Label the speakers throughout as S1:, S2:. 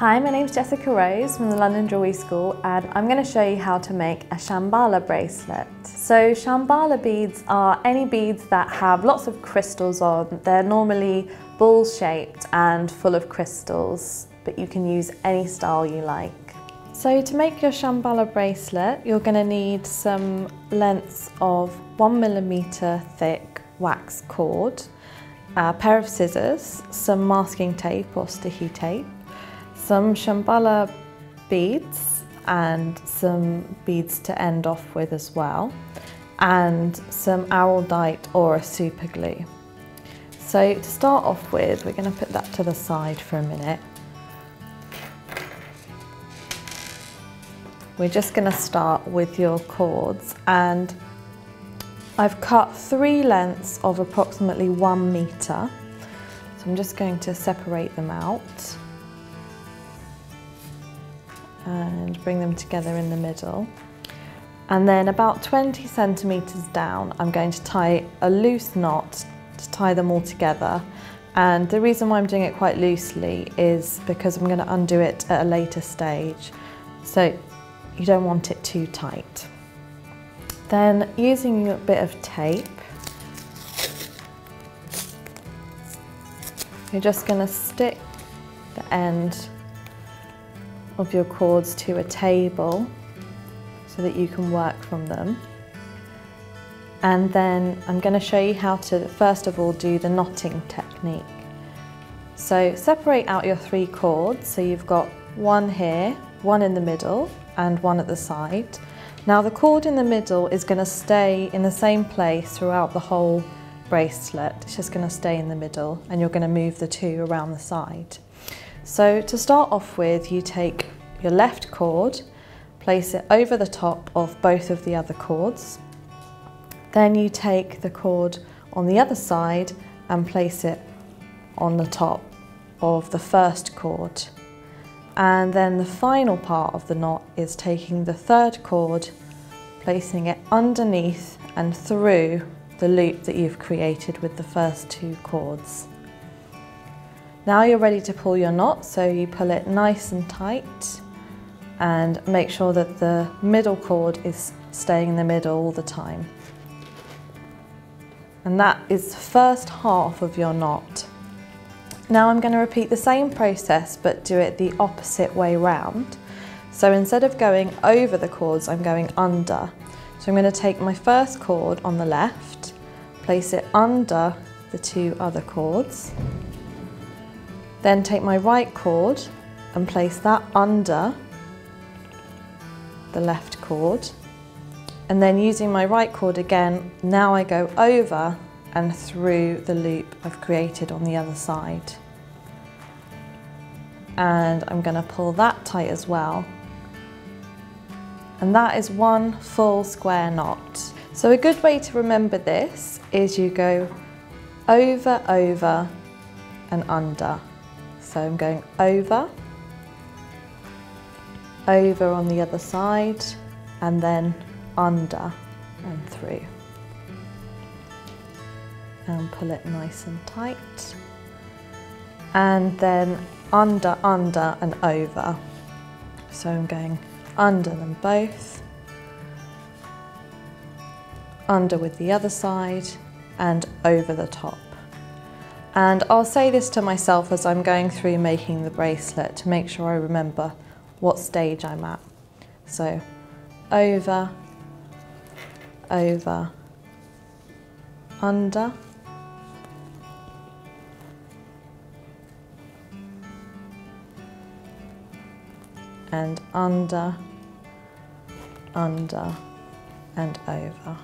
S1: Hi, my name's Jessica Rose from the London Jewellery School, and I'm going to show you how to make a Shamballa bracelet. So Shamballa beads are any beads that have lots of crystals on. They're normally ball shaped and full of crystals, but you can use any style you like. So to make your Shamballa bracelet, you're going to need some lengths of 1mm thick wax cord, a pair of scissors, some masking tape or sticky tape, some Shamballa beads and some beads to end off with as well, and some araldite or a super glue. So to start off with, we're going to put that to the side for a minute. We're just going to start with your cords, and I've cut 3 lengths of approximately 1 meter. So I'm just going to separate them out and bring them together in the middle. And then about 20 centimeters down, I'm going to tie a loose knot to tie them all together. And the reason why I'm doing it quite loosely is because I'm going to undo it at a later stage. So you don't want it too tight. Then using a bit of tape, you're just going to stick the end of your cords to a table so that you can work from them. And then I'm going to show you how to first of all do the knotting technique. So separate out your 3 cords, so you've got one here, one in the middle and one at the side. Now the cord in the middle is going to stay in the same place throughout the whole bracelet. It's just going to stay in the middle, and you're going to move the 2 around the side. So to start off with, you take your left cord, place it over the top of both of the other cords. Then you take the cord on the other side and place it on the top of the first cord. And then the final part of the knot is taking the 3rd cord, placing it underneath and through the loop that you've created with the first 2 cords. Now you're ready to pull your knot, so you pull it nice and tight and make sure that the middle cord is staying in the middle all the time. And that is the first half of your knot. Now I'm going to repeat the same process but do it the opposite way round. So instead of going over the cords, I'm going under. So I'm going to take my first cord on the left, place it under the 2 other cords, then take my right cord and place that under the left cord, and then using my right cord again, now I go over and through the loop I've created on the other side. And I'm going to pull that tight as well. And that is 1 full square knot. So a good way to remember this is you go over, over and under. So I'm going over, over on the other side, and then under and through. And pull it nice and tight. And then under, under and over. So I'm going under them both, under with the other side, and over the top. And I'll say this to myself as I'm going through making the bracelet to make sure I remember what stage I'm at. So over, over, under, and under, under and over.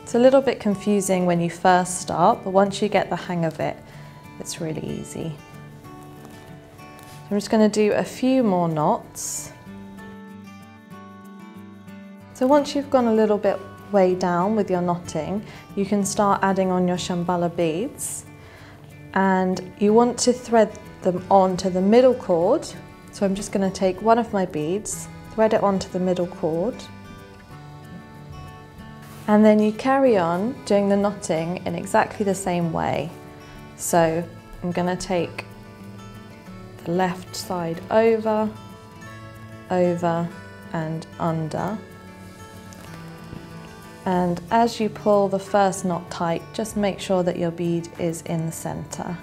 S1: It's a little bit confusing when you first start, but once you get the hang of it, it's really easy. So I'm just going to do a few more knots. So once you've gone a little bit way down with your knotting, you can start adding on your Shamballa beads, and you want to thread them onto the middle cord. So I'm just going to take one of my beads, thread it onto the middle cord, and then you carry on doing the knotting in exactly the same way. So I'm going to take the left side over, over and under. And as you pull the first knot tight, just make sure that your bead is in the center.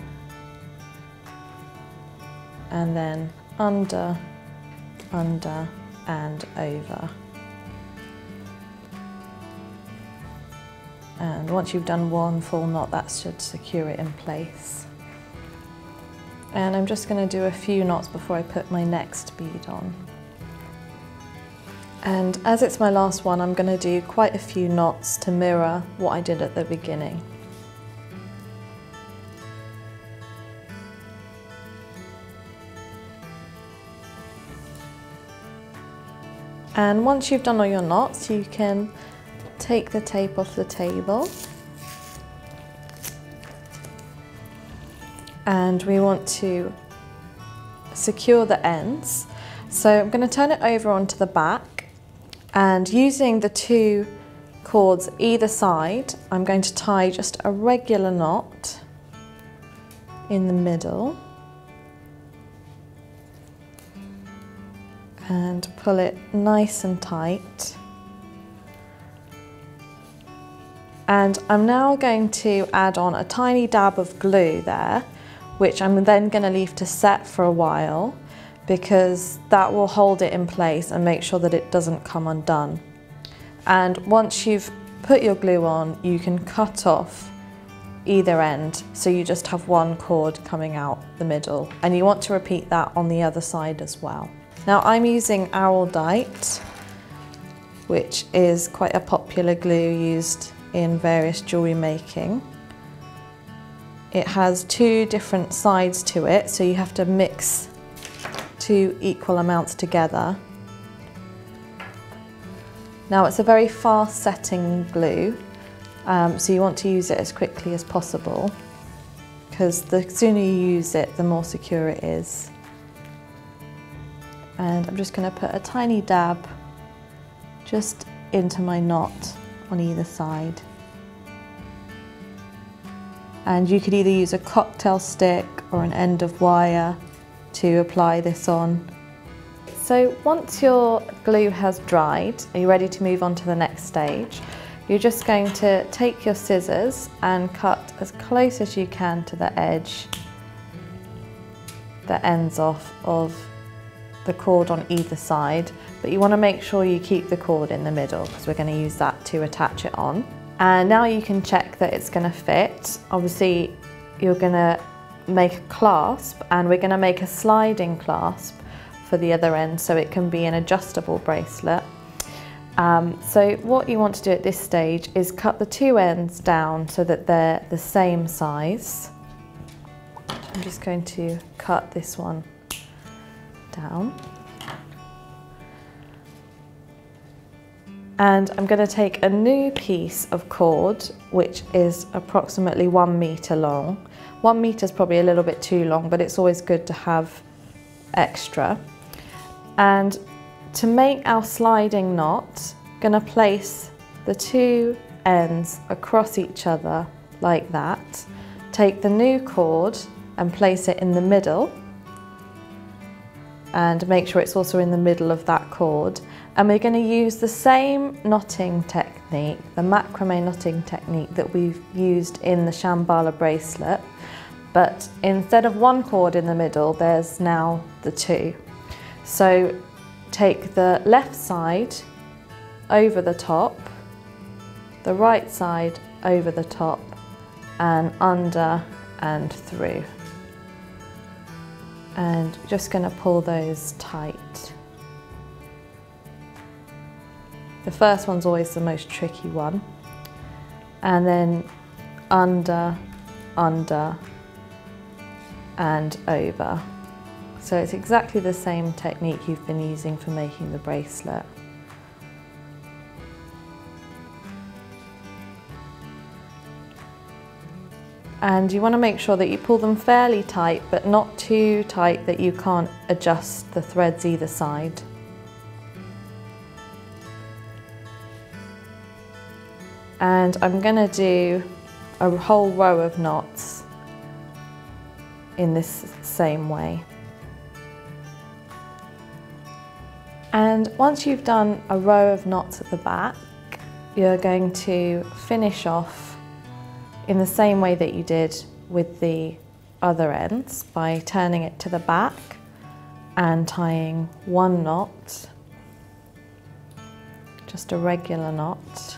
S1: And then under, under and over. And once you've done one full knot, that should secure it in place. And I'm just going to do a few knots before I put my next bead on. And as it's my last one, I'm going to do quite a few knots to mirror what I did at the beginning. And once you've done all your knots, you can take the tape off the table. And we want to secure the ends. So I'm going to turn it over onto the back, and using the two cords either side, I'm going to tie just a regular knot in the middle and pull it nice and tight. And I'm now going to add on a tiny dab of glue there, which I'm then going to leave to set for a while, because that will hold it in place and make sure that it doesn't come undone. And once you've put your glue on, you can cut off either end, so you just have one cord coming out the middle, and you want to repeat that on the other side as well. Now I'm using Araldite, which is quite a popular glue used in various jewellery making. It has two different sides to it, so you have to mix two equal amounts together. Now it's a very fast setting glue, so you want to use it as quickly as possible, because the sooner you use it, the more secure it is. And I'm just going to put a tiny dab just into my knot on either side. And you could either use a cocktail stick or an end of wire to apply this on. So once your glue has dried, are you ready to move on to the next stage? You're just going to take your scissors and cut as close as you can to the edge that ends off of the cord on either side, but you want to make sure you keep the cord in the middle, because we're going to use that to attach it on. And now you can check that it's going to fit. Obviously you're going to make a clasp, and we're going to make a sliding clasp for the other end, so it can be an adjustable bracelet. So what you want to do at this stage is cut the two ends down so that they're the same size. I'm just going to cut this one down. And I'm going to take a new piece of cord, which is approximately 1 meter long. 1 meter is probably a little bit too long, but it's always good to have extra. And to make our sliding knot, I'm going to place the two ends across each other like that. Take the new cord and place it in the middle, and make sure it's also in the middle of that cord. And we're going to use the same knotting technique, the macrame knotting technique that we've used in the Shamballa bracelet, but instead of one cord in the middle, there's now the two. So take the left side over the top, the right side over the top, and under and through. And just going to pull those tight. The first one's always the most tricky one. And then under, under, and over. So it's exactly the same technique you've been using for making the bracelet. And you want to make sure that you pull them fairly tight, but not too tight that you can't adjust the threads either side. And I'm going to do a whole row of knots in this same way. And once you've done a row of knots at the back, you're going to finish off in the same way that you did with the other ends by turning it to the back and tying one knot, just a regular knot.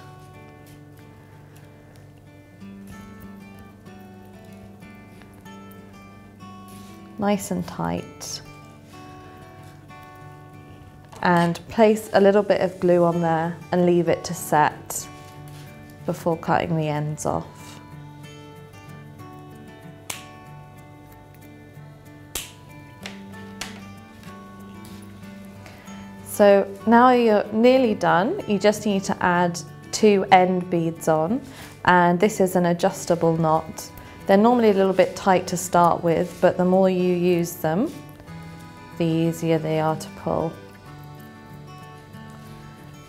S1: Nice and tight. And place a little bit of glue on there and leave it to set before cutting the ends off. So now you're nearly done. You just need to add 2 end beads on, and this is an adjustable knot. They're normally a little bit tight to start with, but the more you use them, the easier they are to pull.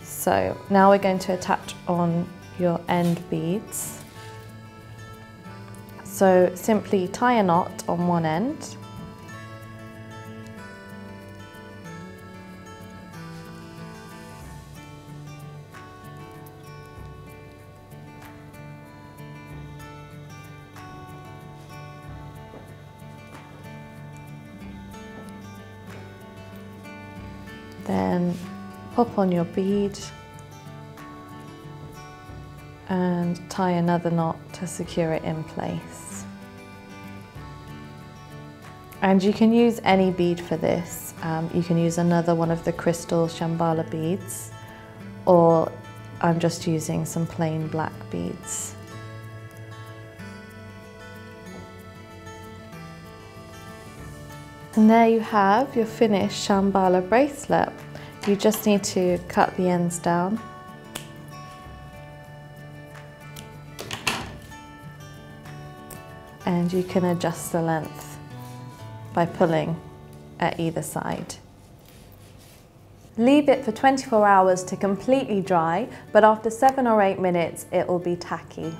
S1: So now we're going to attach on your end beads. So simply tie a knot on one end. Then pop on your bead and tie another knot to secure it in place. And you can use any bead for this. You can use another one of the crystal Shamballa beads, or I'm just using some plain black beads. And there you have your finished Shamballa bracelet. You just need to cut the ends down. And you can adjust the length by pulling at either side. Leave it for 24 hours to completely dry, but after 7 or 8 minutes it will be tacky.